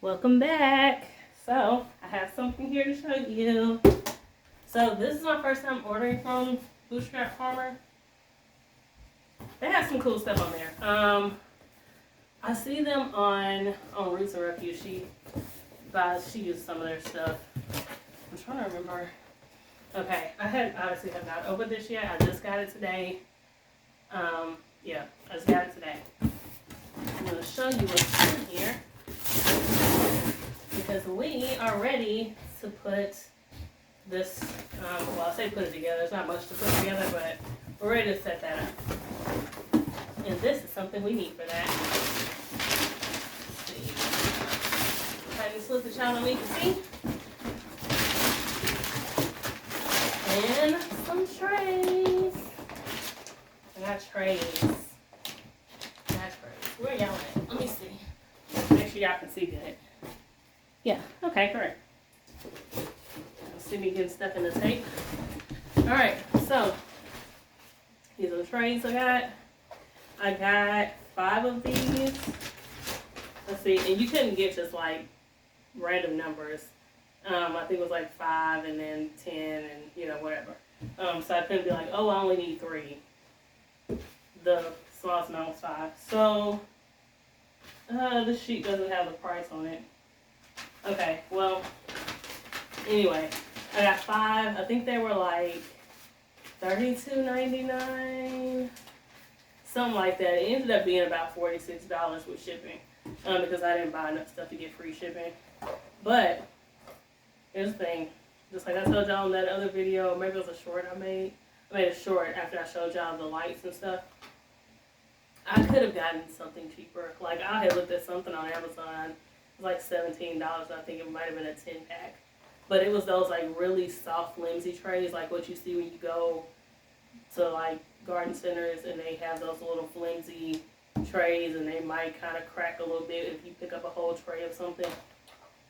Welcome back. So I have something here to show you. So this is my first time ordering from Bootstrap Farmer. They have some cool stuff on there. I see them on Roots and Refuge. She uses some of their stuff. I'm trying to remember. Okay, I obviously have not opened this yet. I just got it today. Yeah, I just got it today. I'm going to show you what's in here because we are ready to put this, well, I say put it together. There's not much to put together, but we're ready to set that up. And this is something we need for that. Let's see. I just look the child on me to see. And some trays. I got trays. Where y'all at? Let me see. Make sure y'all can see good. Yeah, okay, correct. See me getting stuff in the tape. Alright, so these are the trays I got. I got 5 of these. Let's see, and you couldn't get just like random numbers. I think it was like 5 and then 10 and whatever. So I couldn't be like, oh, I only need 3. The smallest amount was 5. So this sheet doesn't have the price on it. Okay, well, anyway, I got 5. I think they were like $32.99, something like that. It ended up being about $46 with shipping because I didn't buy enough stuff to get free shipping. But here's the thing, just like I told y'all in that other video, maybe it was a short I made a short after I showed y'all the lights and stuff. I could have gotten something cheaper. Like I had looked at something on Amazon. It was like $17. I think it might have been a 10-pack. But it was those like really soft, flimsy trays, like what you see when you go to like garden centers and they have those little flimsy trays and they might kind of crack a little bit if you pick up a whole tray of something.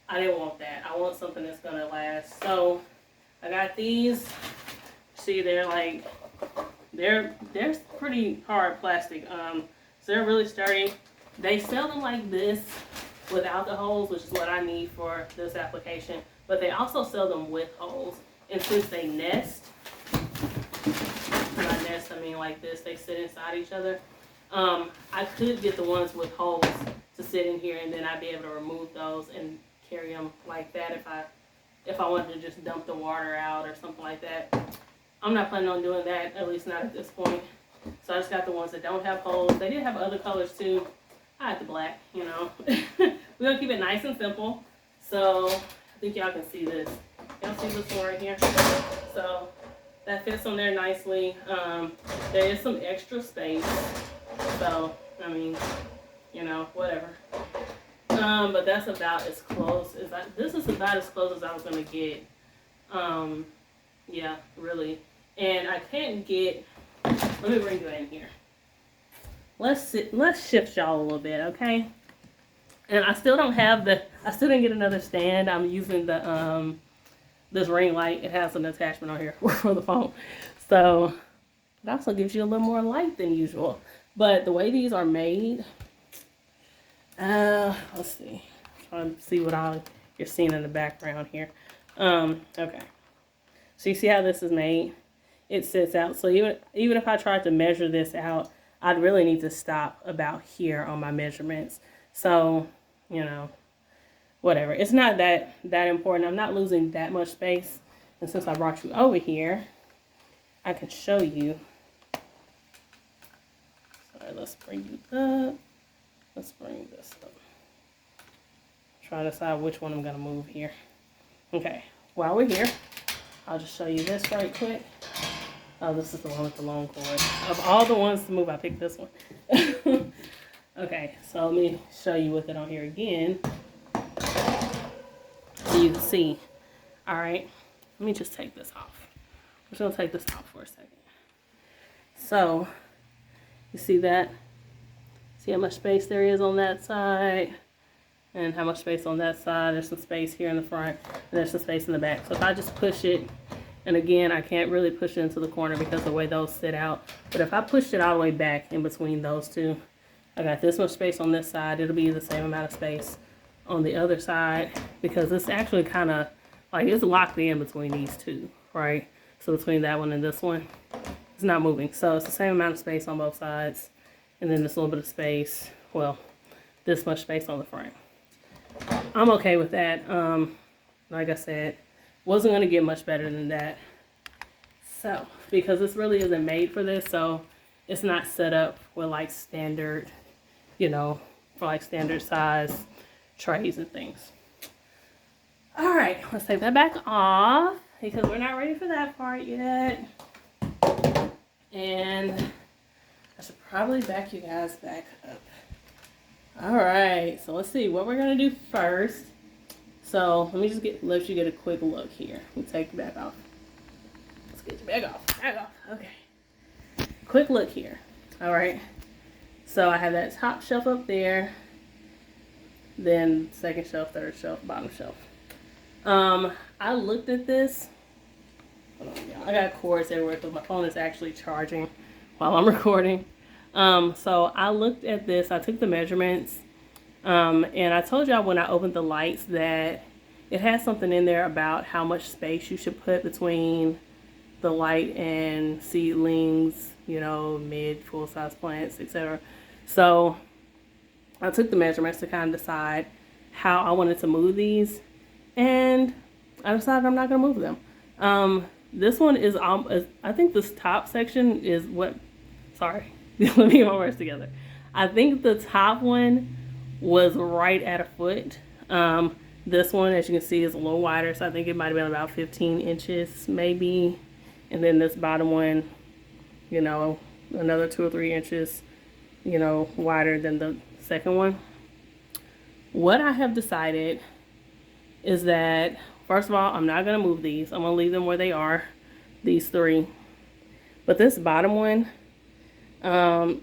I didn't want that. I want something that's gonna last. So I got these. See, they're pretty hard plastic. So they're really sturdy. They sell them like this without the holes, which is what I need for this application. But they also sell them with holes. And since they nest, by nest I mean like this, they sit inside each other. I could get the ones with holes to sit in here, and then I'd be able to remove those and carry them like that if I wanted to just dump the water out or something like that. I'm not planning on doing that, at least not at this point. So I just got the ones that don't have holes. They did have other colors too. I had the black, We're gonna keep it nice and simple. So I think y'all can see this. Y'all see this one right here? So that fits on there nicely. There is some extra space. So, I mean, whatever. But that's about as close as this is about as close as I was gonna get. Yeah, really. And I can't get, let me bring you in here. Let's shift y'all a little bit, okay? And I still didn't get another stand. I'm using the, this ring light. It has an attachment on here for the phone. So it also gives you a little more light than usual. But the way these are made, let's see. I'm trying to see what you're seeing in the background here. Okay. So you see how this is made? It sits out. So even if I tried to measure this out, I'd really need to stop about here on my measurements. So, whatever. It's not that important. I'm not losing that much space. And since I brought you over here, I can show you. Sorry, let's bring you up. Let's bring this up. Try to decide which one I'm going to move here. Okay, while we're here, I'll just show you this right quick. Oh, this is the one with the long cord. Of all the ones to move, I picked this one. Okay, so let me show you with it on here again. So you can see. All right, let me just take this off. I'm just going to take this off for a second. So, you see that? See how much space there is on that side? And how much space on that side. There's some space here in the front. And there's some space in the back. So if I just push it, and again, I can't really push it into the corner because of the way those sit out. But if I pushed it all the way back in between those two, I got this much space on this side. It'll be the same amount of space on the other side because it's actually kind of like it's locked in between these two, right? So between that one and this one, it's not moving. So it's the same amount of space on both sides. And then this little bit of space, well, this much space on the front. I'm okay with that. Like I said, wasn't going to get much better than that. So, because this really isn't made for this, so it's not set up with like standard, you know, for like standard size trays and things. All right, let's take that back off because we're not ready for that part yet. And I should probably back you guys back up. All right, so let's see what we're gonna do first. So let me just let you get a quick look here. Let me take you back off. Let's get you back off. Back off. Okay. Quick look here. All right. So I have that top shelf up there. Then second shelf, third shelf, bottom shelf. I looked at this. Hold on, y'all. I got cords everywhere because my phone is actually charging while I'm recording. So I looked at this. I took the measurements. And I told y'all when I opened the lights that it has something in there about how much space you should put between the light and seedlings, you know, mid, full-size plants, etc. So I took the measurements to kind of decide how I wanted to move these, and I decided I'm not going to move them. This one is, I think this top section is what, sorry, let me get my words together. I think the top one was right at a foot. This one, as you can see, is a little wider, so I think it might have been about 15 inches maybe. And then this bottom one, you know, another 2 or 3 inches, you know, wider than the second one. What I have decided is that, first of all, I'm not going to move these. I'm going to leave them where they are, these three. But this bottom one,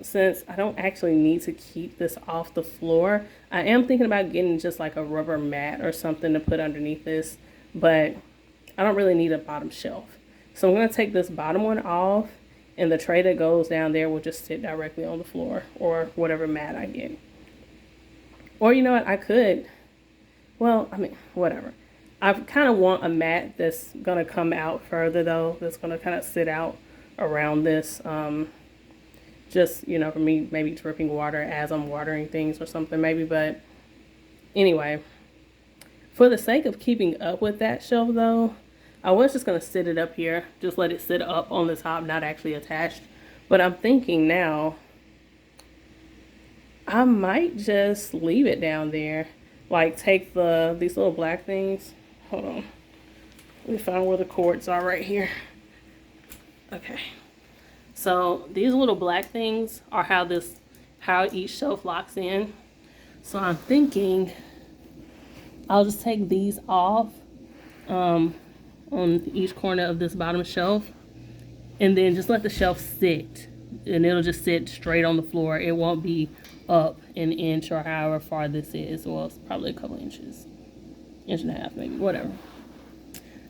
since I don't actually need to keep this off the floor, I am thinking about getting just like a rubber mat or something to put underneath this, but I don't really need a bottom shelf. So I'm going to take this bottom one off, and the tray that goes down there will just sit directly on the floor or whatever mat I get. Or you know what, I could, well, I mean, whatever. I kind of want a mat that's going to come out further though, that's going to kind of sit out around this, just, you know, for me, maybe dripping water as I'm watering things or something maybe. But anyway, for the sake of keeping up with that shelf though, I was just going to sit it up here, just let it sit up on the top, not actually attached. But I'm thinking now, I might just leave it down there. Like take these little black things. Hold on. Let me find where the cords are right here. Okay. So these little black things are how each shelf locks in. So I'm thinking I'll just take these off on each corner of this bottom shelf, and then just let the shelf sit, and it'll just sit straight on the floor. It won't be up an inch or however far this is. Well, it's probably a couple inches, inch and a half maybe, whatever.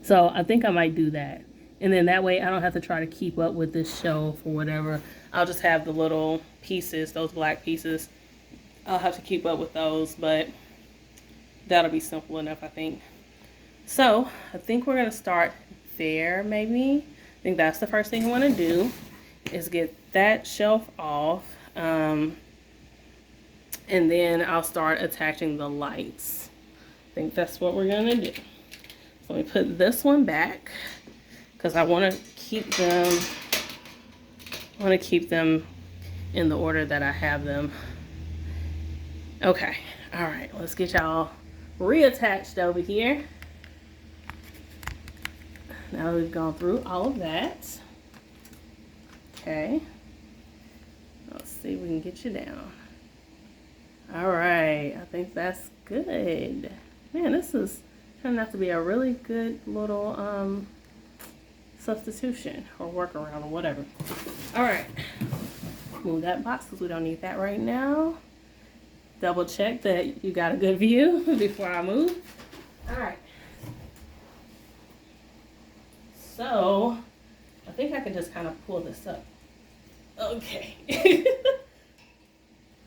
So I think I might do that. And then that way I don't have to try to keep up with this shelf or whatever. I'll just have the little pieces, those black pieces. I'll have to keep up with those, but that'll be simple enough, I think. So I think we're going to start there maybe. I think that's the first thing I want to do is get that shelf off. And then I'll start attaching the lights. I think that's what we're going to do. So let me put this one back, because I want to keep them in the order that I have them. Okay, all right, let's get y'all reattached over here. Now we've gone through all of that. Okay, let's see if we can get you down. All right, I think that's good. Man, this is turning out to be a really good little substitution or workaround or whatever. All right, move that box because we don't need that right now. Double check that you got a good view before I move. All right. So I think I can just kind of pull this up. Okay.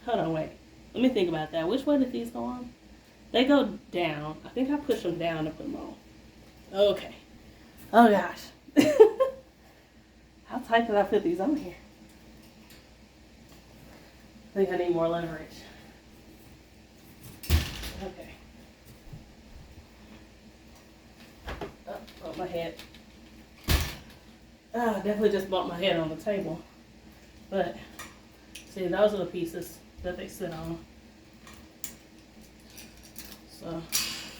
Hold on, wait. Let me think about that. Which way did these go on? They go down. I think I push them down to put them on. Okay. Oh gosh. How tight did I put these on here? I think I need more leverage. Okay. Oh, my head. Oh, I definitely just bumped my head on the table. But, see, those are the pieces that they sit on. So,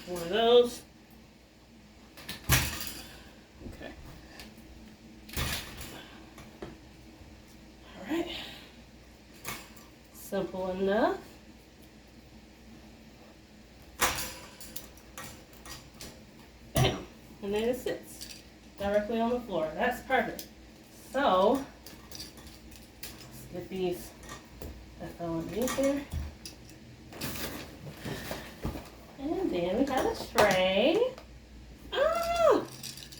one of those. Okay. Alright. Simple enough. Bam. And then it sits directly on the floor. That's perfect. So, let's get these that fell underneath there. And then we have a tray. Oh!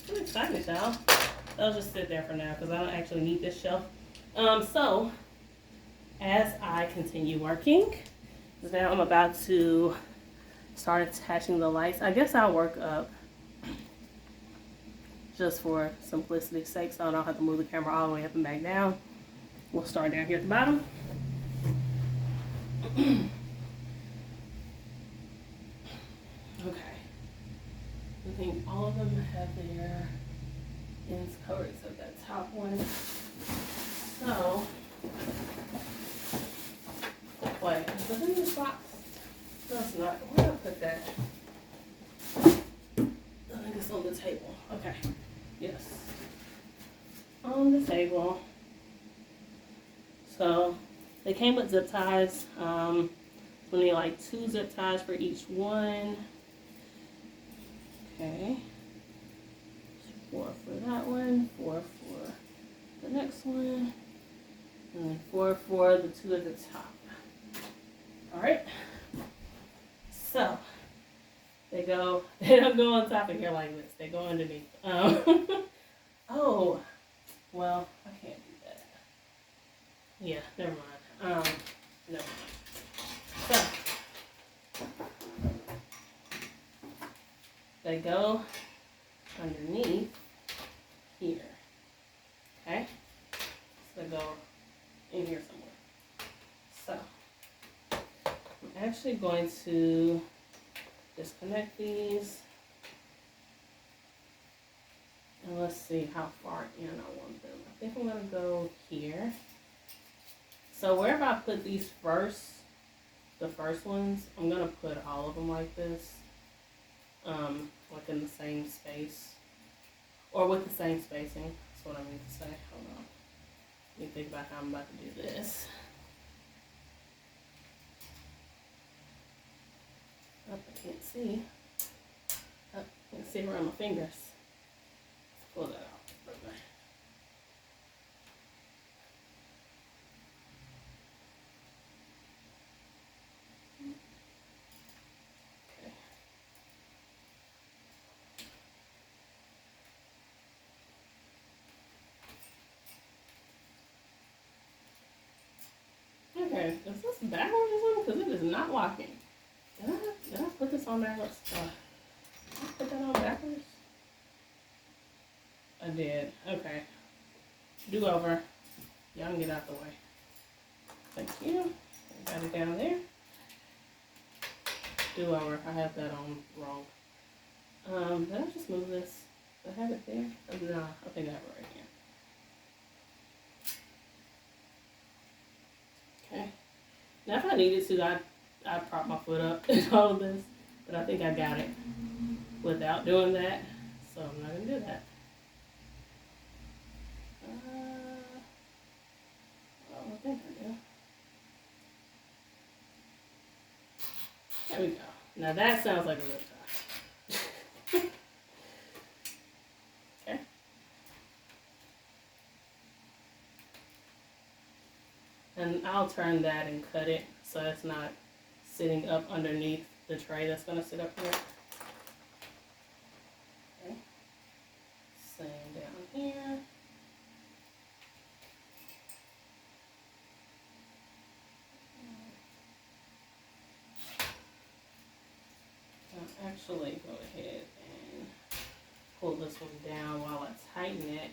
I'm excited, y'all. I'll just sit there for now because I don't actually need this shelf. So, as I continue working, now I'm about to start attaching the lights. I guess I'll work up just for simplicity's sake so I don't have to move the camera all the way up and back down. We'll start down here at the bottom. Okay. I think all of them have their ends covered except that top one. So, wait, is it in this box? No, it's not. Where did I put that? I think it's on the table. Okay. Yes. On the table. So, they came with zip ties. We need like 2 zip ties for each one. Okay. 4 for that one, 4 for the next one, and then 4 for the 2 at the top. Alright. So, they don't go on top of here like this. They go underneath. Oh, well, I can't do that. Yeah, never mind. Never mind. So, they go underneath here. Okay? So they go in here somewhere. So, I'm actually going to disconnect these. And let's see how far in I want them. I think I'm going to go here. So wherever I put these first, the first ones, I'm going to put all of them like this. Like in the same space. Or with the same spacing. That's what I mean to say. Hold on. Let me think about how I'm about to do this. Oh, I can't see. Oh, I can see around my fingers. Let's pull that out. Okay. Okay, is this backwards or something? Because it is not locking. Did I put this on backwards? Did I put that on backwards? I did. Okay. Do over. Y'all can get out the way. Thank you. Got it down there. Do over. I have that on wrong. Did I just move this? Did I have it there? Oh, no, I think I have it right here. Okay. Now if I needed to, I'd prop my foot up and all of this. But I think I got it without doing that. So I'm not going to do that. I think I do. There we go. Now that sounds like a zip tie. Okay. And I'll turn that and cut it so it's not sitting up underneath the tray that's going to sit up here. Okay. Same down here. actually go ahead and pull this one down while I tighten it,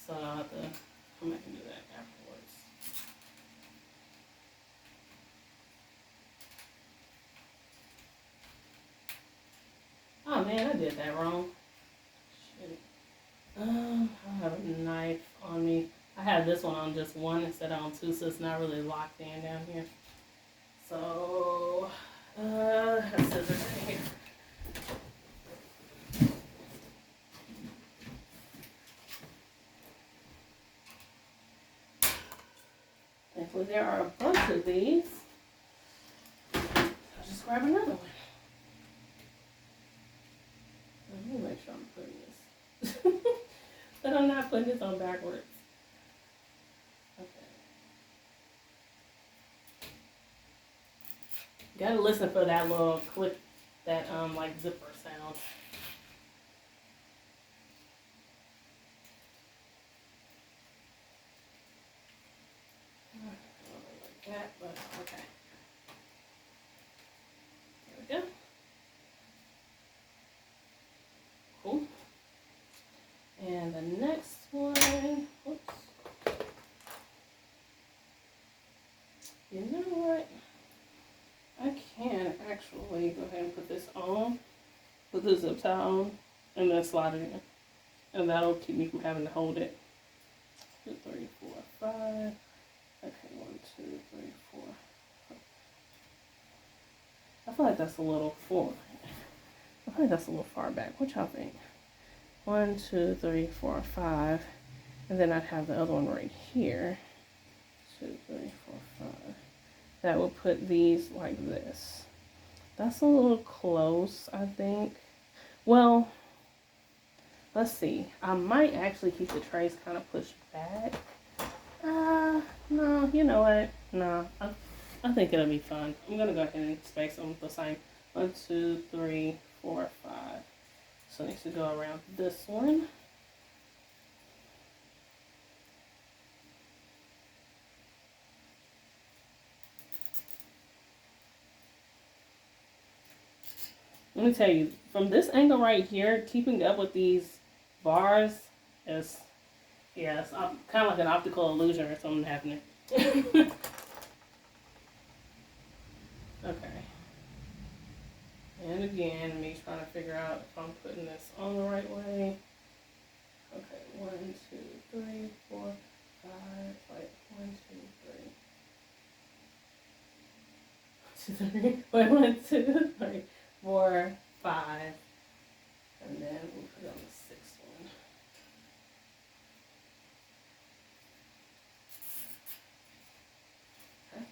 so I don't have to come back and do that afterwards. Oh man, I did that wrong. Shit. I have a knife on me. I have this one on just one instead of on two, so it's not really locked in down here. So, I have scissors right here. Thankfully, there are a bunch of these. I'll just grab another one. Let me make sure I'm putting this. But I'm not putting this on backwards. Okay. Gotta listen for that little click, that like zipper sound. Like that, but okay. There we go. Cool. And the next one, oops. You know what? I can actually go ahead and put this on, put the zip tie on, and then slide it in. And that'll keep me from having to hold it. 2, 3, 4, 5. Okay, 1, 2, 3, 4. I feel like that's a little full. I feel like that's a little far back. What y'all think? 1, 2, 3, 4, 5. And then I'd have the other one right here. 2, 3, 4, 5. That would put these like this. That's a little close, I think. Well, let's see. I might actually keep the trays kind of pushed back. No, you know what? No, I think it'll be fun. I'm gonna go ahead and space them the same. 1, 2, 3, 4, 5. So it needs to go around this one. Let me tell you, from this angle right here, keeping up with these bars is, yeah, it's kind of like an optical illusion or something happening. Okay. And again, me trying to figure out if I'm putting this on the right way. Okay, 1, 2, 3, 4, 5. Wait, 1, 2, 3. 2, 3. Wait, 1, 2, 3, 4, 5. And then we'll put it on the sixth one. Okay.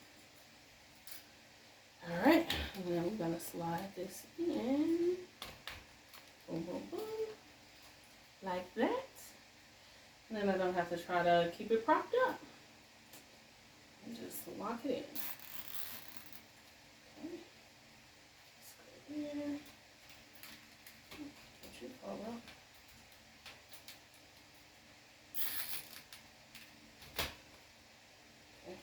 Alright, and then we're gonna slide this in. Boom, boom, boom. Like that. And then I don't have to try to keep it propped up. And just lock it in. Okay. Let's go here. Don't you fall out. Okay.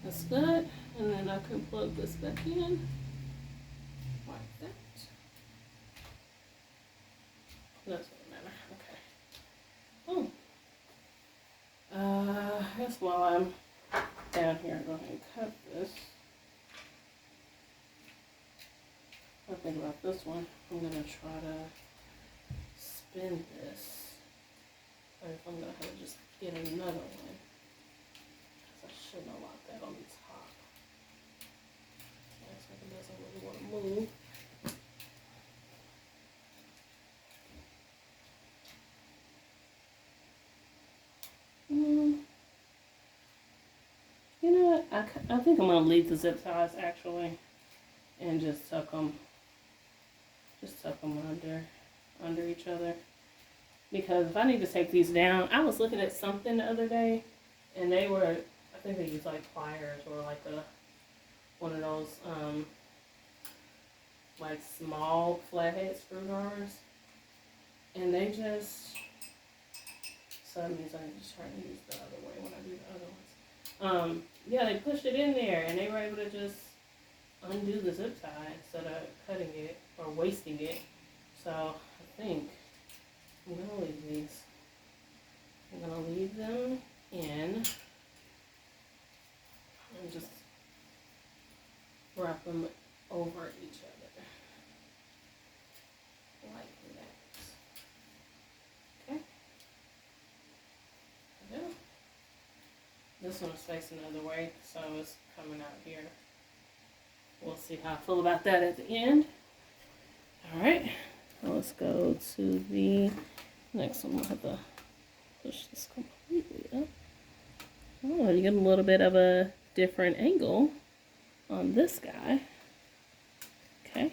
That's good. And then I can plug this back in. Like that. That's what matter. Okay. Oh. I guess while I'm down here, go ahead and cut this. I think about this one. I'm gonna try to spin this. Or if I'm gonna have to just get another one. Because I shouldn't have locked that on the top. Looks like it doesn't really want to move. You know what? I think I'm gonna leave the zip ties actually, and just tuck them under each other. Because if I need to take these down, I was looking at something the other day, and they were, I think they use like pliers or like one of those like small flathead screwdrivers, and they just, so that means I'm just trying to use the other way when I do the other ones. Yeah, they pushed it in there and they were able to just undo the zip tie instead of cutting it or wasting it. So I think I'm gonna leave these. I'm gonna leave them in and just wrap them over each other like that. Okay. Yeah. This one is facing the other way, so it's coming out here. We'll see how I feel about that at the end. All right, now let's go to the next one. We'll have to push this completely up. Oh, you get a little bit of a different angle on this guy. Okay.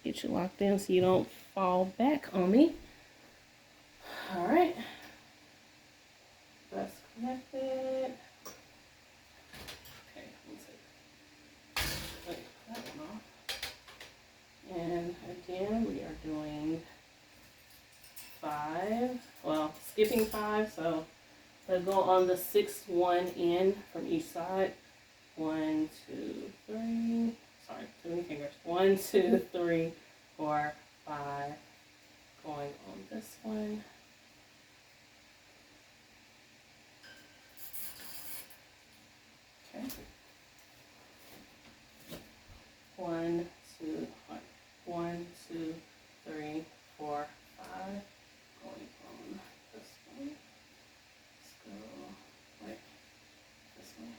Get you locked in so you don't fall back on me. All right. That's connected. Okay, let's take that one off. And again, we are doing 5. Well, skipping 5, so let's go on the 6th one in from each side. 1, 2, 3. Sorry, too many fingers. 1, 2, 3, 4, 5. Going on this one. Okay. 1, 2, 1, 2, 3, 4, 5. Going on this one. Let's go like this way.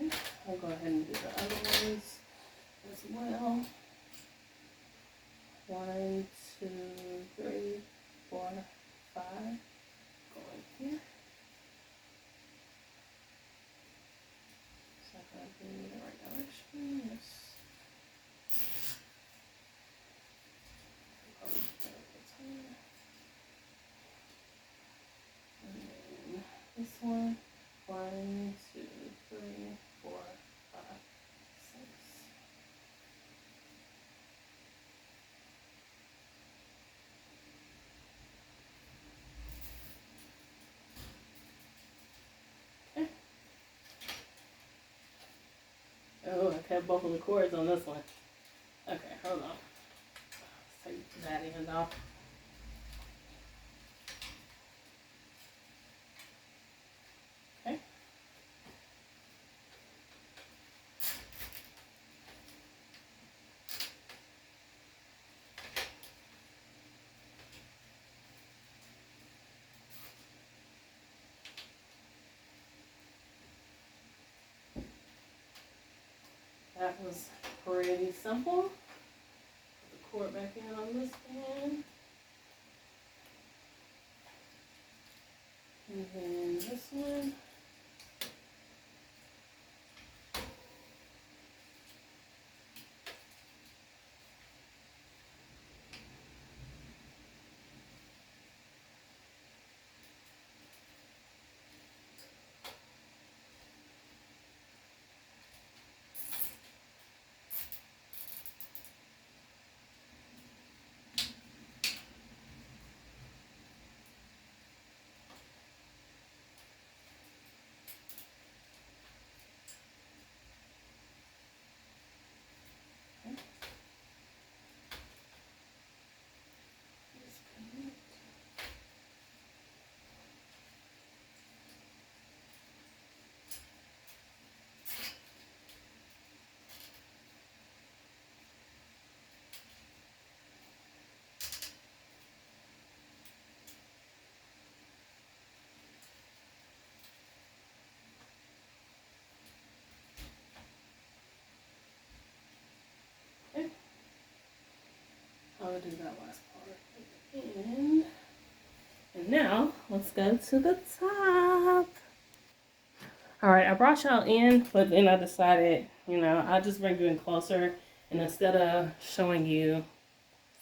Okay. I'll go ahead and do the other ones as well. 1, 2, 3, 4, 5. Going here. So I'm going to be in the right direction. Yes. Probably better this one. And then this one. 1, 2, 3, 4, 5, 6. Okay. Oh, I kept both of the cords on this one. Okay, hold on. Let's take that end off. Okay. That was pretty simple. Put the cord back in on this one. And then this one. Okay. I'll do that last part at the end. And now, let's go to the top. Alright, I brought y'all in, but then I decided, I'll just bring you in closer. And instead of showing you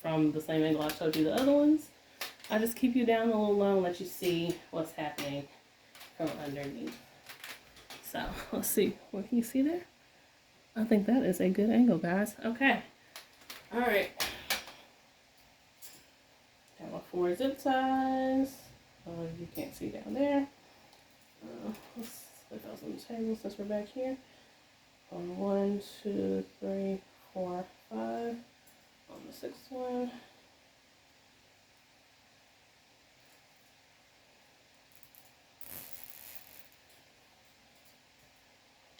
from the same angle I showed you the other ones, I just keep you down a little low and let you see what's happening from underneath. So let's see. What can you see there? I think that is a good angle, guys. Okay. All right. Got my 4 zip ties. You can't see down there. Let's put those on the table since we're back here. 1, 2, 3, 4, 5. On the 6th one.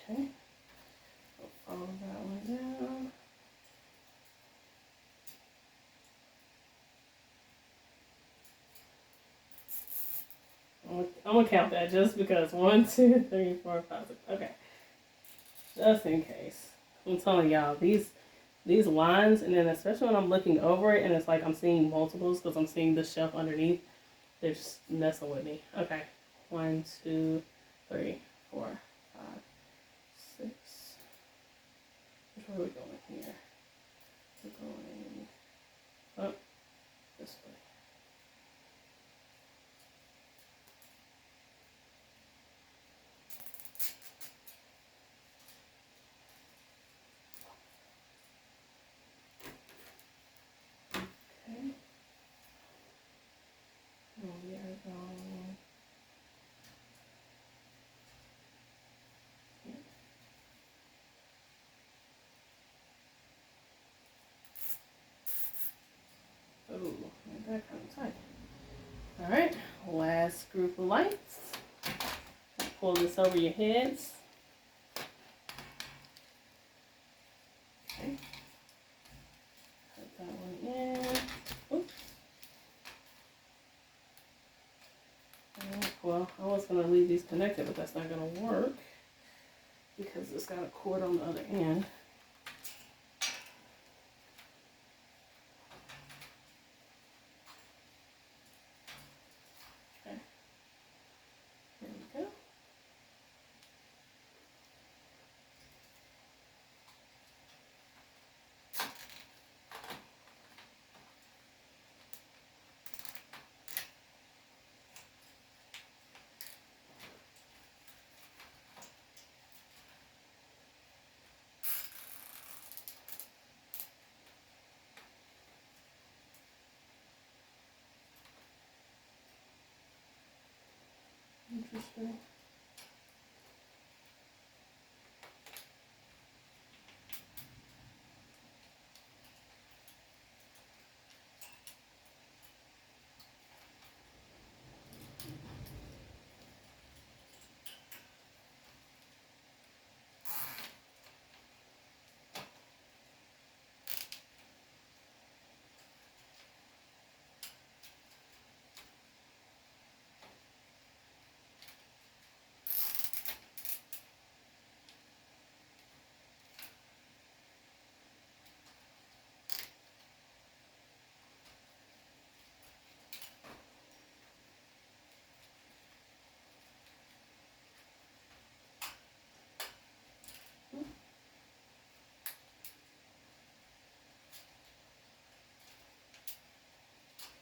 Okay. I'll follow that one down. I'm gonna count that just because 1, 2, 3, 4, 5, 6. Okay. Just in case. I'm telling y'all, these lines, and then especially when I'm looking over it and it's like I'm seeing multiples because I'm seeing the shelf underneath, they're just messing with me. Okay. 1, 2, 3, 4, 5, 6. Which way are we going here? We're going up this way. Okay. And we are going. Oh, made that kind of tight. All right, last group of lights. Pull this over your heads. Okay. Put that one in. Oops. Well, I was going to leave these connected, but that's not going to work because it's got a cord on the other end. Okay. There we go. Interesting.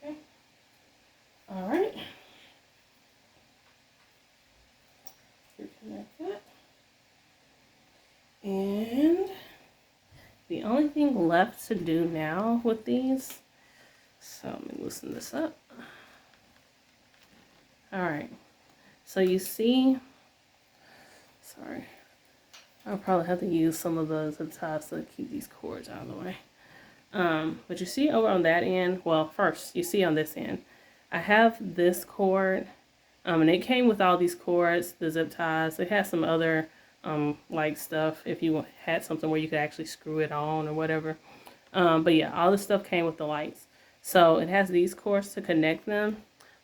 Okay. All right. Reconnect that. And the only thing left to do now with these, so let me loosen this up. All right. So you see, sorry, I'll probably have to use some of the zip ties to keep these cords out of the way. But you see over on that end, well, first you see on this end, I have this cord, and it came with all these cords, the zip ties. It has some other like stuff if you had something where you could actually screw it on or whatever. But yeah, all this stuff came with the lights. So it has these cords to connect them,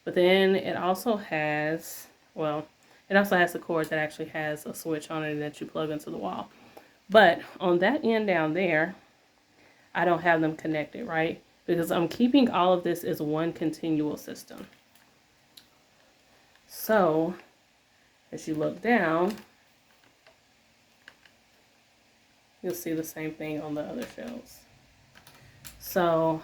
but then it also has, well, it also has the cord that actually has a switch on it that you plug into the wall. But on that end down there, I don't have them connected, right? Because I'm keeping all of this as one continual system. So, as you look down, you'll see the same thing on the other shelves. So,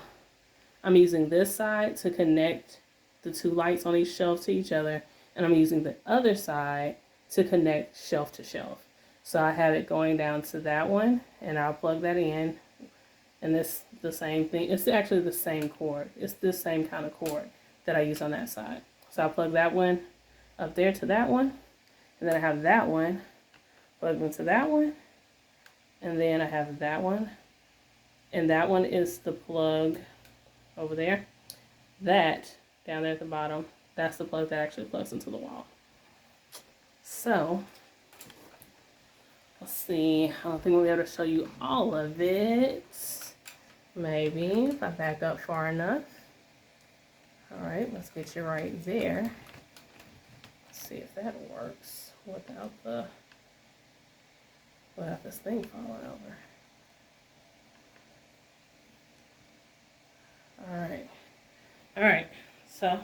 I'm using this side to connect the two lights on each shelf to each other, and I'm using the other side to connect shelf to shelf. So I have it going down to that one, and I'll plug that in. And this the same thing. It's actually the same cord. It's this same kind of cord that I use on that side. So I plug that one up there to that one, and then I have that one plugged into that one, and then I have that one, and that one is the plug over there. That down there at the bottom, that's the plug that actually plugs into the wall. So let's see. I don't think we'll be able to show you all of it. Maybe if I back up far enough. All right, let's get you right there. Let's see if that works without this thing falling over. All right. So,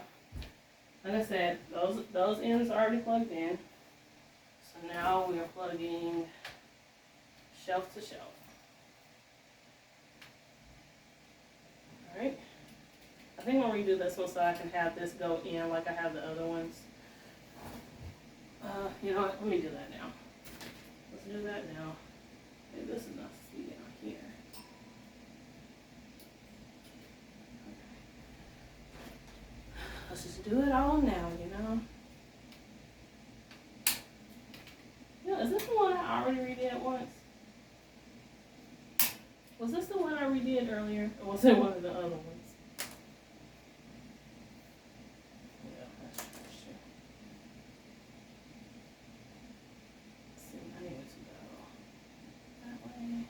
like I said, those ends are already plugged in. So now we are plugging shelf to shelf. All right. I think I'll redo this one so I can have this go in like I have the other ones. You know what? Let me do that now. Let's do that now. Maybe this is enough to see down here. Let's just do it all now, you know? Yeah, is this the one I already redid once? Was this the one I redid earlier? Or was it one of the other ones? Yeah, that's true. Let's see, I need to go that way.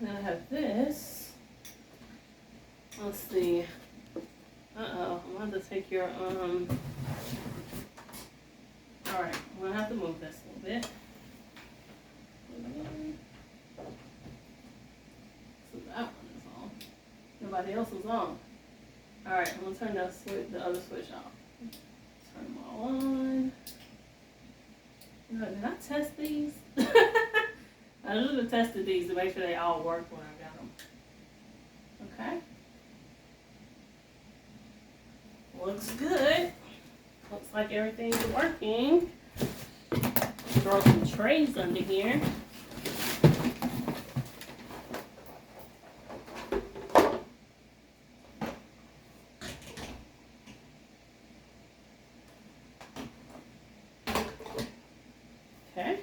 Then I have this. Let's see. I'm gonna have to take your Alright, I'm gonna have to move this a little bit. So that one is on. Nobody else is on. Alright, I'm gonna turn the other switch off. Turn them all on. Did I test these? I should have tested these to make sure they all worked when I got them. Okay. Looks good. Looks like everything's working. Throw some trays under here. Okay.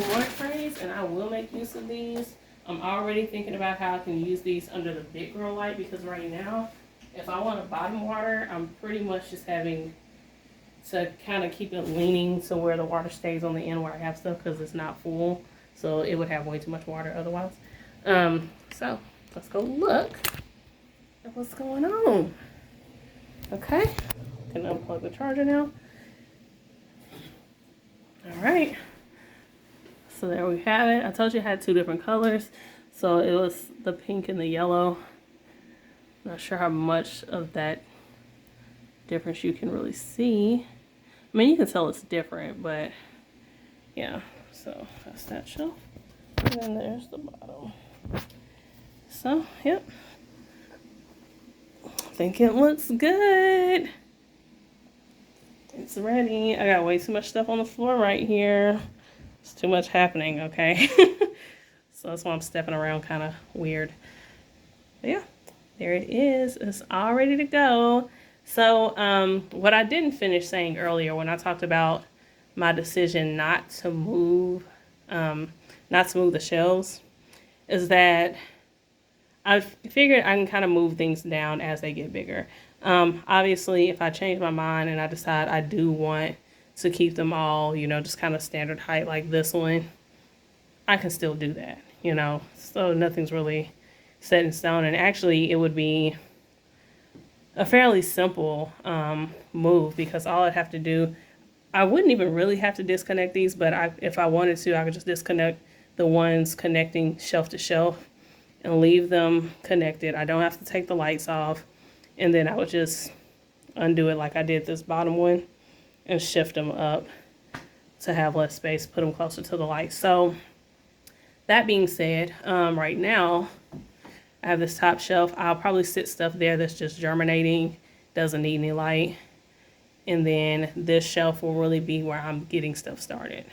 More trays, and I will make use of these. I'm already thinking about how I can use these under the big grow light, because right now, if I want a bottom water, I'm pretty much just having to kind of keep it leaning to where the water stays on the end where I have stuff, because it's not full, so it would have way too much water otherwise. So let's go look at what's going on. Okay, can unplug the charger now. All right. So there we have it. I told you I had two different colors. So it was the pink and the yellow. Not sure how much of that difference you can really see. I mean, you can tell it's different, but yeah. So that's that shelf. And then there's the bottom. So, yep. I think it looks good. It's ready. I got way too much stuff on the floor right here. It's too much happening, okay? So that's why I'm stepping around kind of weird. But yeah, there it is. It's all ready to go. So what I didn't finish saying earlier when I talked about my decision not to move the shelves is that I figured I can kind of move things down as they get bigger. Obviously, if I change my mind and I decide I do want to keep them all, you know, just kind of standard height like this one, I can still do that. you know, so nothing's really set in stone. And actually, it would be a fairly simple move, because all I'd have to do, I wouldn't even really have to disconnect these, but if I wanted to, I could just disconnect the ones connecting shelf to shelf and leave them connected. I don't have to take the lights off, and then I would just undo it like I did this bottom one and shift them up to have less space, put them closer to the light. So that being said, right now I have this top shelf. I'll probably sit stuff there that's just germinating, doesn't need any light. And then this shelf will really be where I'm getting stuff started.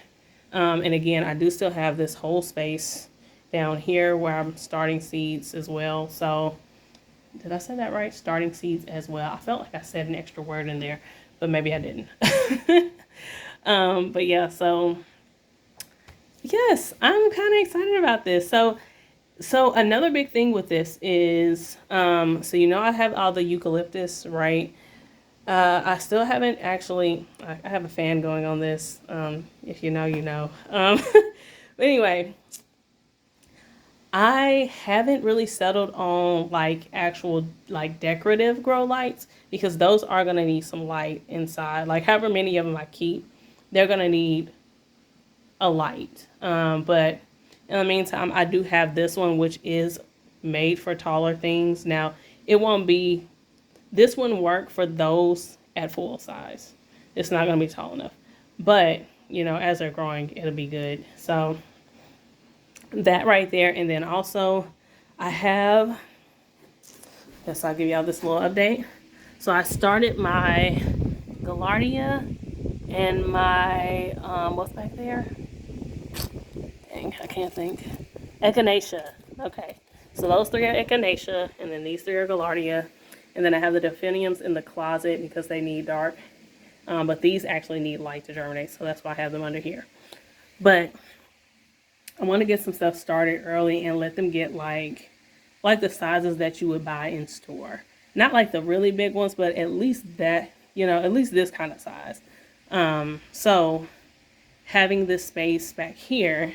And again, I do still have this whole space down here where I'm starting seeds as well. So did I say that right? Starting seeds as well. I felt like I said an extra word in there, but maybe I didn't. But yeah, so yes, I'm kind of excited about this. So another big thing with this is, so you know I have all the eucalyptus, right? I still haven't actually, I have a fan going on this. If you know, you know. But anyway, I haven't really settled on like actual like decorative grow lights, because those are going to need some light inside. Like however many of them I keep, they're going to need a light. But in the meantime, I do have this one, which is made for taller things. Now, it won't be, this wouldn't work for those at full size. It's not going to be tall enough. But, you know, as they're growing, it'll be good. So that right there. And then also I have, yes, I'll give y'all this little update. So I started my Gaillardia and my, what's back there? Dang, I can't think. Echinacea. Okay. So those three are Echinacea, and then these three are Gaillardia. And then I have the Delphiniums in the closet because they need dark. But these actually need light to germinate, so that's why I have them under here. But I want to get some stuff started early and let them get like the sizes that you would buy in store. Not like the really big ones, but at least that, you know, at least this kind of size. So having this space back here,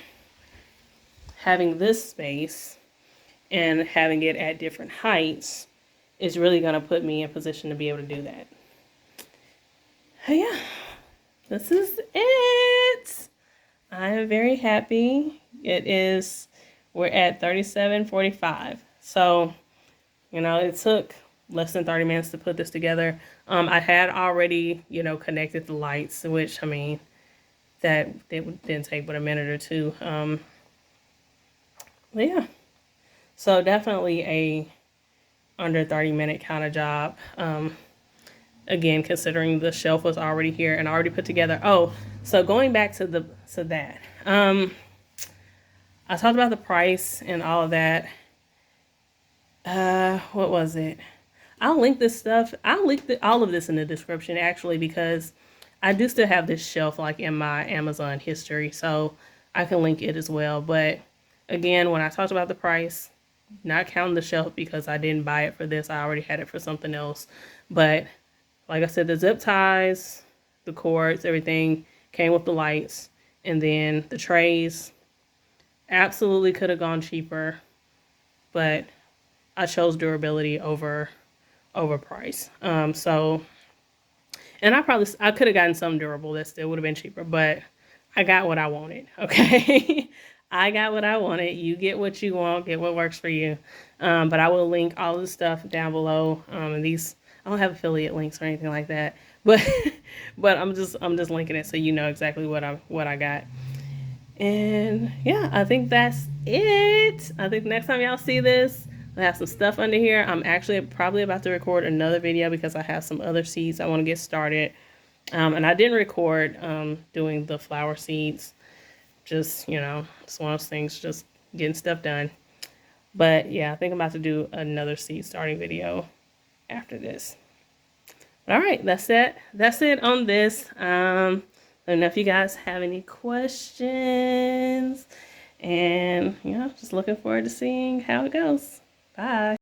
having this space and having it at different heights is really going to put me in position to be able to do that. Yeah, this is it. I am very happy. It is, we're at 37:45. So, you know, it took less than 30 minutes to put this together. I had already, you know, connected the lights, which, I mean, that didn't take but a minute or two. But yeah, so definitely a under 30-minute kind of job. Again, considering the shelf was already here and already put together. Oh, so going back to that, I talked about the price and all of that. What was it? I'll link this stuff. I'll link all of this in the description actually, because I do still have this shelf like in my Amazon history, so I can link it as well. But again, when I talked about the price, not counting the shelf because I didn't buy it for this. I already had it for something else. But like I said, the zip ties, the cords, everything came with the lights. And then the trays, absolutely could have gone cheaper. But I chose durability over price. So, and I could have gotten some durable that still would have been cheaper. But I got what I wanted, okay? I got what I wanted. You get what you want, get what works for you. But I will link all of the stuff down below. And these, I don't have affiliate links or anything like that. But but I'm just linking it so you know exactly what I got. And yeah, I think that's it. I think next time y'all see this, I have some stuff under here. I'm actually probably about to record another video because I have some other seeds I want to get started. And I didn't record doing the flower seeds. Just, you know, it's one of those things, just getting stuff done. But yeah, I think I'm about to do another seed starting video after this. All right, that's it. That's it on this. I don't know if you guys have any questions. And, you know, just looking forward to seeing how it goes. Bye.